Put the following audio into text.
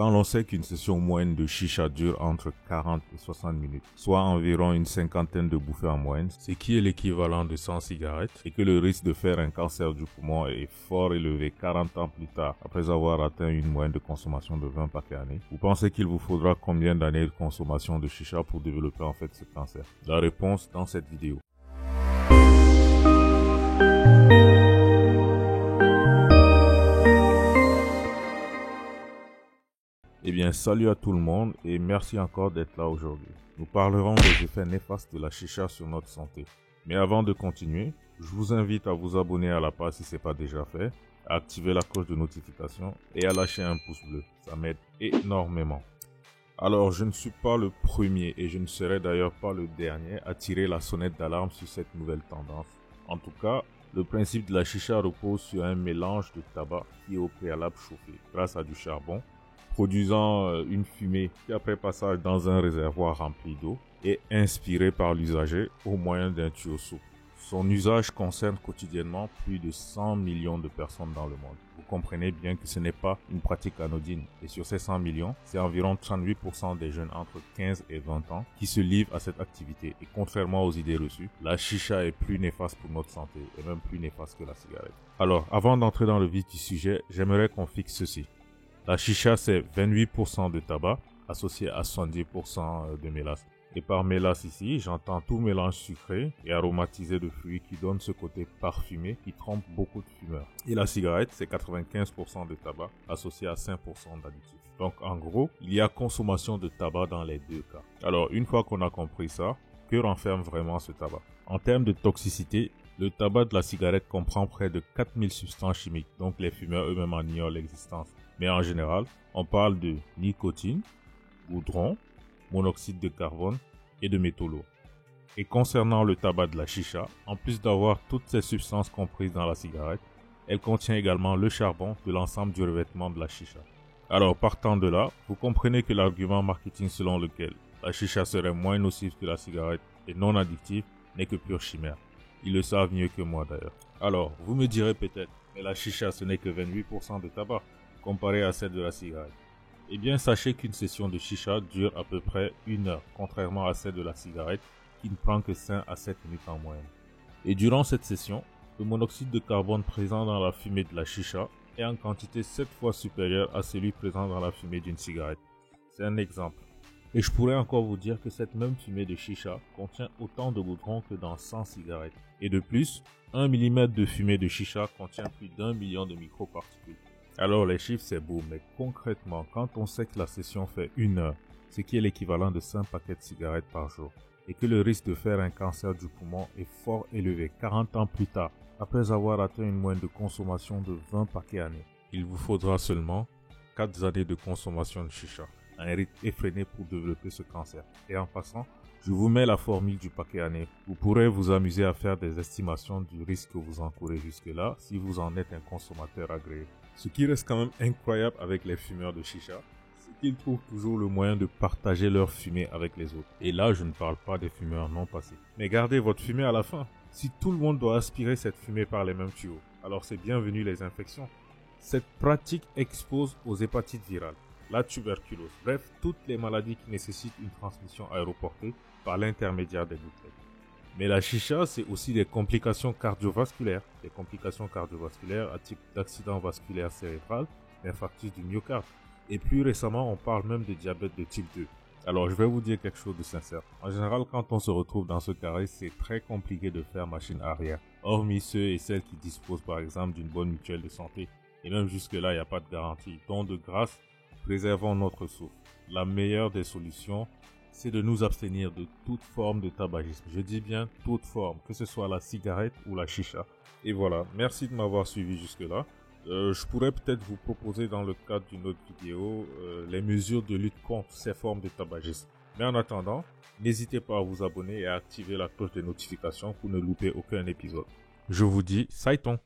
Quand l'on sait qu'une session moyenne de chicha dure entre 40 et 60 minutes, soit environ une cinquantaine de bouffées en moyenne, ce qui est l'équivalent de 100 cigarettes, et que le risque de faire un cancer du poumon est fort élevé 40 ans plus tard après avoir atteint une moyenne de consommation de 20 paquets années, vous pensez qu'il vous faudra combien d'années de consommation de chicha pour développer en fait ce cancer? La réponse dans cette vidéo. Eh bien, salut à tout le monde et merci encore d'être là aujourd'hui. Nous parlerons des effets néfastes de la chicha sur notre santé. Mais avant de continuer, je vous invite à vous abonner à la page si ce n'est pas déjà fait, à activer la cloche de notification et à lâcher un pouce bleu. Ça m'aide énormément. Alors, je ne suis pas le premier et je ne serai d'ailleurs pas le dernier à tirer la sonnette d'alarme sur cette nouvelle tendance. En tout cas, le principe de la chicha repose sur un mélange de tabac qui est au préalable chauffé grâce à du charbon, produisant une fumée qui, après passage dans un réservoir rempli d'eau, est inspirée par l'usager au moyen d'un tuyau souple. Son usage concerne quotidiennement plus de 100 millions de personnes dans le monde. Vous comprenez bien que ce n'est pas une pratique anodine. Et sur ces 100 millions, c'est environ 38% des jeunes entre 15 et 20 ans qui se livrent à cette activité. Et contrairement aux idées reçues, la chicha est plus néfaste pour notre santé et même plus néfaste que la cigarette. Alors, avant d'entrer dans le vif du sujet, j'aimerais qu'on fixe ceci. La chicha, c'est 28% de tabac associé à 70% de mélasse. Et par mélasse ici, j'entends tout mélange sucré et aromatisé de fruits qui donne ce côté parfumé qui trompe beaucoup de fumeurs. Et la cigarette, c'est 95% de tabac associé à 5% d'additifs. Donc en gros, il y a consommation de tabac dans les deux cas. Alors une fois qu'on a compris ça, que renferme vraiment ce tabac? En termes de toxicité, le tabac de la cigarette comprend près de 4000 substances chimiques, donc les fumeurs eux-mêmes en ignorent l'existence. Mais en général, on parle de nicotine, goudron, monoxyde de carbone et de métaux lourds. Et concernant le tabac de la chicha, en plus d'avoir toutes ces substances comprises dans la cigarette, elle contient également le charbon de l'ensemble du revêtement de la chicha. Alors partant de là, vous comprenez que l'argument marketing selon lequel la chicha serait moins nocive que la cigarette et non addictive n'est que pure chimère. Ils le savent mieux que moi d'ailleurs. Alors, vous me direz peut-être, mais la chicha ce n'est que 28% de tabac comparé à celle de la cigarette. Eh bien, sachez qu'une session de chicha dure à peu près 1 heure, contrairement à celle de la cigarette qui ne prend que 5 à 7 minutes en moyenne. Et durant cette session, le monoxyde de carbone présent dans la fumée de la chicha est en quantité 7 fois supérieure à celui présent dans la fumée d'une cigarette. C'est un exemple. Et je pourrais encore vous dire que cette même fumée de chicha contient autant de goudron que dans 100 cigarettes. Et de plus, 1 mm de fumée de chicha contient plus d'1 million de microparticules. Alors les chiffres c'est beau, mais concrètement, quand on sait que la session fait 1 heure, ce qui est l'équivalent de 5 paquets de cigarettes par jour, et que le risque de faire un cancer du poumon est fort élevé 40 ans plus tard, après avoir atteint une moyenne de consommation de 20 paquets années, il vous faudra seulement 4 années de consommation de chicha, un rythme effréné pour développer ce cancer. Et en passant, je vous mets la formule du paquet année. Vous pourrez vous amuser à faire des estimations du risque que vous encourez jusque-là si vous en êtes un consommateur agréé. Ce qui reste quand même incroyable avec les fumeurs de chicha, c'est qu'ils trouvent toujours le moyen de partager leur fumée avec les autres. Et là, je ne parle pas des fumeurs non passés. Mais gardez votre fumée à la fin. Si tout le monde doit aspirer cette fumée par les mêmes tuyaux, alors c'est bienvenu les infections. Cette pratique expose aux hépatites virales, la tuberculose, bref, toutes les maladies qui nécessitent une transmission aéroportée par l'intermédiaire des gouttelettes. Mais la chicha, c'est aussi des complications cardiovasculaires. Des complications cardiovasculaires à type d'accident vasculaire cérébral, d'infarctus du myocarde. Et plus récemment, on parle même de diabète de type 2. Alors, je vais vous dire quelque chose de sincère. En général, quand on se retrouve dans ce carré, c'est très compliqué de faire machine arrière. Hormis ceux et celles qui disposent par exemple d'une bonne mutuelle de santé. Et même jusque-là, il n'y a pas de garantie. Donc, de grâce, préservons notre souffle. La meilleure des solutions, c'est de nous abstenir de toute forme de tabagisme. Je dis bien toute forme, que ce soit la cigarette ou la chicha. Et voilà, merci de m'avoir suivi jusque-là. Je pourrais peut-être vous proposer dans le cadre d'une autre vidéo les mesures de lutte contre ces formes de tabagisme. Mais en attendant, n'hésitez pas à vous abonner et à activer la cloche de notification pour ne louper aucun épisode. Je vous dis, Saiton!